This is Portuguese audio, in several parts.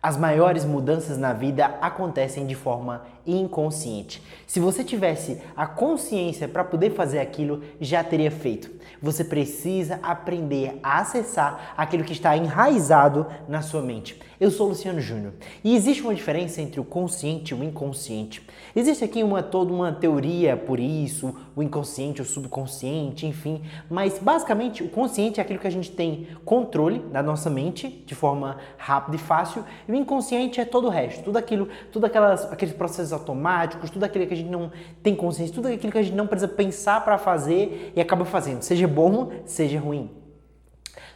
As maiores mudanças na vida acontecem de forma inconsciente. Se você tivesse a consciência para poder fazer aquilo, já teria feito. Você precisa aprender a acessar aquilo que está enraizado na sua mente. Eu sou Luciano Júnior e existe uma diferença entre o consciente e o inconsciente. Existe aqui toda uma teoria por isso, o inconsciente, o subconsciente, enfim, mas basicamente o consciente é aquilo que a gente tem controle da nossa mente de forma rápida e fácil, e o inconsciente é todo o resto, aqueles processos automáticos, tudo aquilo que a gente não tem consciência, tudo aquilo que a gente não precisa pensar para fazer e acaba fazendo, seja bom, seja ruim.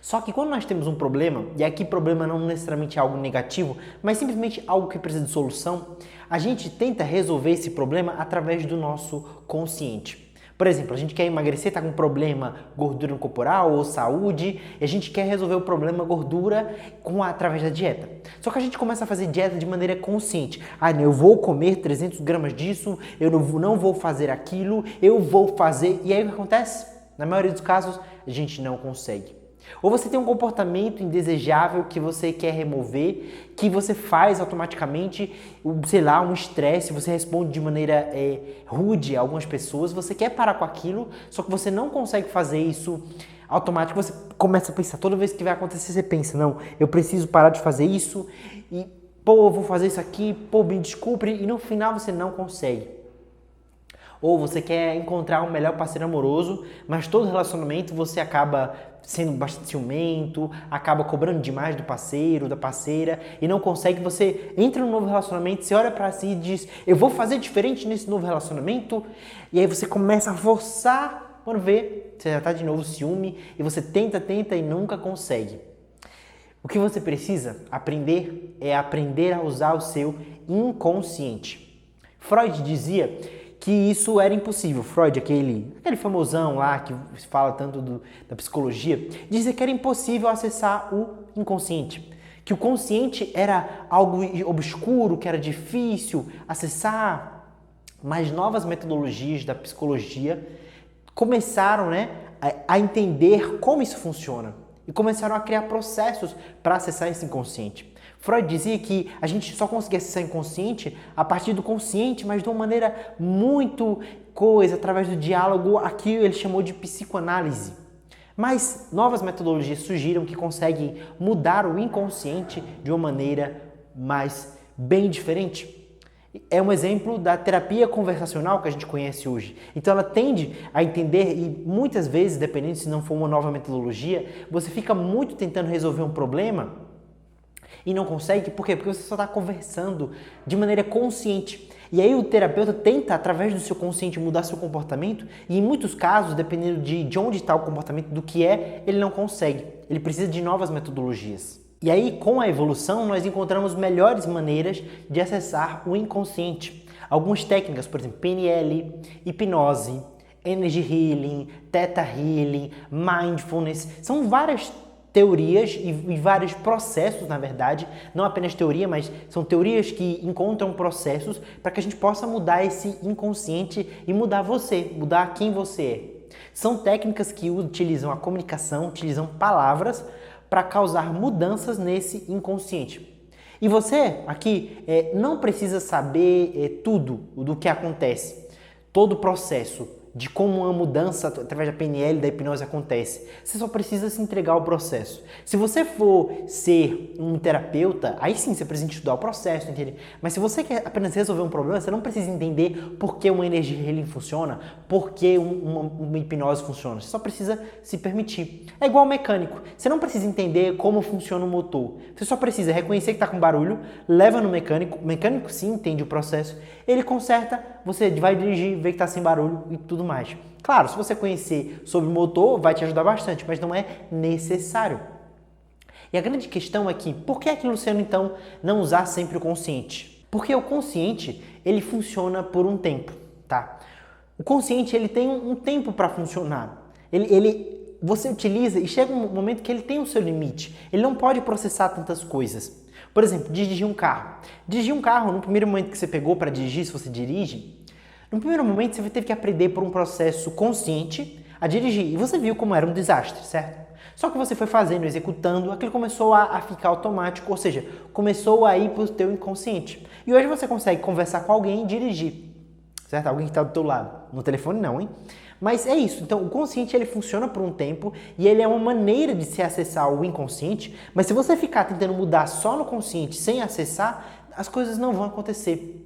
Só que quando nós temos um problema, e aqui problema não necessariamente é algo negativo, mas simplesmente algo que precisa de solução, a gente tenta resolver esse problema através do nosso consciente. Por exemplo, a gente quer emagrecer, está com um problema gordura corporal ou saúde, e a gente quer resolver o problema gordura através da dieta. Só que a gente começa a fazer dieta de maneira consciente. Eu vou comer 300 gramas disso, eu não vou fazer aquilo, eu vou fazer. E aí o que acontece? Na maioria dos casos, a gente não consegue. Ou você tem um comportamento indesejável que você quer remover, que você faz automaticamente, sei lá, um estresse, você responde de maneira rude a algumas pessoas, você quer parar com aquilo, só que você não consegue fazer isso automático, você começa a pensar, toda vez que vai acontecer, você pensa, não, eu preciso parar de fazer isso, e eu vou fazer isso aqui, me desculpe, e no final você não consegue. Ou você quer encontrar um melhor parceiro amoroso, mas todo relacionamento você acaba sendo bastante ciumento, acaba cobrando demais do parceiro, da parceira e não consegue. Você entra num novo relacionamento, você olha pra si e diz, eu vou fazer diferente nesse novo relacionamento, e aí você começa a forçar, quando vê, você já tá de novo ciúme e você tenta e nunca consegue. O que você precisa aprender é aprender a usar o seu inconsciente. Freud dizia que isso era impossível. Freud, aquele famosão lá que fala tanto da psicologia, dizia que era impossível acessar o inconsciente. Que o consciente era algo obscuro, que era difícil acessar. Mas novas metodologias da psicologia começaram a entender como isso funciona e começaram a criar processos para acessar esse inconsciente. Freud dizia que a gente só conseguia acessar o inconsciente a partir do consciente, mas de uma maneira muito através do diálogo, aqui ele chamou de psicoanálise. Mas novas metodologias surgiram que conseguem mudar o inconsciente de uma maneira bem diferente. É um exemplo da terapia conversacional que a gente conhece hoje. Então ela tende a entender e muitas vezes, dependendo se não for uma nova metodologia, você fica muito tentando resolver um problema e não consegue, por quê? Porque você só está conversando de maneira consciente. E aí o terapeuta tenta, através do seu consciente, mudar seu comportamento e em muitos casos, dependendo de onde está o comportamento, do que ele não consegue. Ele precisa de novas metodologias. E aí, com a evolução, nós encontramos melhores maneiras de acessar o inconsciente. Algumas técnicas, por exemplo, PNL, hipnose, Energy Healing, Theta Healing, Mindfulness, são várias teorias e vários processos, na verdade, não apenas teoria, mas são teorias que encontram processos para que a gente possa mudar esse inconsciente e mudar você, mudar quem você é. São técnicas que utilizam a comunicação, utilizam palavras para causar mudanças nesse inconsciente. E você aqui não precisa saber tudo do que acontece, todo o processo de como uma mudança através da PNL, da hipnose acontece. Você só precisa se entregar ao processo. Se você for ser um terapeuta, aí sim você precisa estudar o processo, entende? Mas se você quer apenas resolver um problema, você não precisa entender por que uma Energy Healing funciona, por que uma hipnose funciona. Você só precisa se permitir. É igual ao mecânico. Você não precisa entender como funciona o motor. Você só precisa reconhecer que está com barulho, leva no mecânico, o mecânico sim entende o processo, ele conserta, você vai dirigir, vê que está sem barulho e tudo mais. Claro, se você conhecer sobre o motor, vai te ajudar bastante, mas não é necessário. E a grande questão é que, por que Luciano, então, não usar sempre o consciente? Porque o consciente, ele funciona por um tempo, tá? O consciente, ele tem um tempo para funcionar. Você utiliza e chega um momento que ele tem o seu limite. Ele não pode processar tantas coisas. Por exemplo, dirigir um carro. Dirigir um carro, no primeiro momento que você pegou para dirigir, se você dirige, no primeiro momento você teve que aprender por um processo consciente a dirigir. E você viu como era um desastre, certo? Só que você foi fazendo, executando, aquilo começou a ficar automático, ou seja, começou a ir para o teu inconsciente. E hoje você consegue conversar com alguém e dirigir, certo? Alguém que está do teu lado. No telefone não, hein? Mas é isso. Então, o consciente ele funciona por um tempo e ele é uma maneira de se acessar o inconsciente, mas se você ficar tentando mudar só no consciente sem acessar, as coisas não vão acontecer.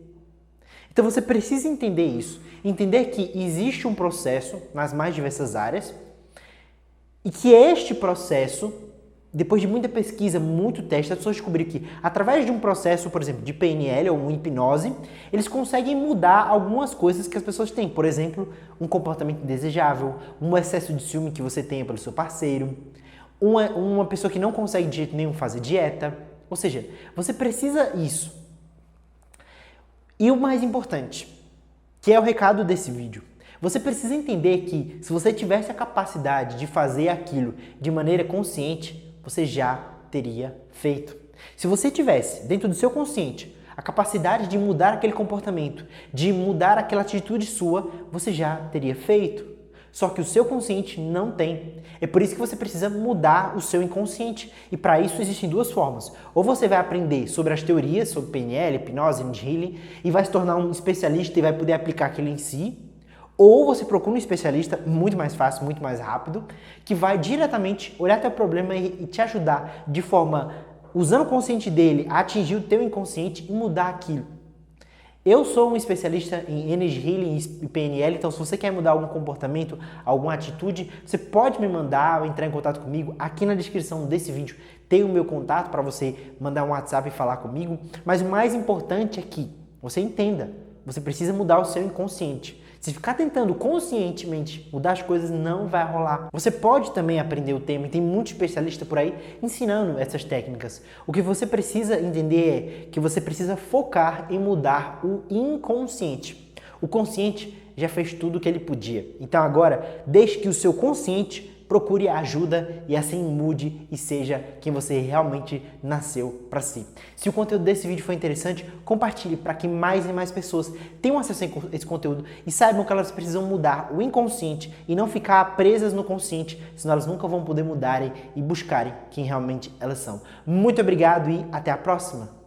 Então você precisa entender isso, entender que existe um processo nas mais diversas áreas e que este processo, depois de muita pesquisa, muito teste, as pessoas descobriram que através de um processo, por exemplo, de PNL ou uma hipnose, eles conseguem mudar algumas coisas que as pessoas têm. Por exemplo, um comportamento indesejável, um excesso de ciúme que você tenha pelo seu parceiro, uma pessoa que não consegue de jeito nenhum fazer dieta. Ou seja, você precisa isso. E o mais importante, que é o recado desse vídeo, você precisa entender que se você tivesse a capacidade de fazer aquilo de maneira consciente, você já teria feito. Se você tivesse dentro do seu consciente a capacidade de mudar aquele comportamento, de mudar aquela atitude sua, você já teria feito. Só que o seu consciente não tem. É por isso que você precisa mudar o seu inconsciente. E para isso existem duas formas. Ou você vai aprender sobre as teorias, sobre PNL, hipnose, Energy Healing, e vai se tornar um especialista e vai poder aplicar aquilo em si. Ou você procura um especialista, muito mais fácil, muito mais rápido, que vai diretamente olhar teu problema e te ajudar de forma, usando o consciente dele, a atingir o teu inconsciente e mudar aquilo. Eu sou um especialista em Energy Healing e PNL, então se você quer mudar algum comportamento, alguma atitude, você pode me mandar ou entrar em contato comigo. Aqui na descrição desse vídeo tem o meu contato para você mandar um WhatsApp e falar comigo. Mas o mais importante é que você entenda, você precisa mudar o seu inconsciente. Se ficar tentando conscientemente mudar as coisas, não vai rolar. Você pode também aprender o tema e tem muito especialista por aí ensinando essas técnicas. O que você precisa entender é que você precisa focar em mudar o inconsciente. O consciente já fez tudo o que ele podia. Então agora, deixe que o seu consciente procure ajuda e assim mude e seja quem você realmente nasceu para ser. Se o conteúdo desse vídeo foi interessante, compartilhe para que mais e mais pessoas tenham acesso a esse conteúdo e saibam que elas precisam mudar o inconsciente e não ficar presas no consciente, senão elas nunca vão poder mudarem e buscarem quem realmente elas são. Muito obrigado e até a próxima!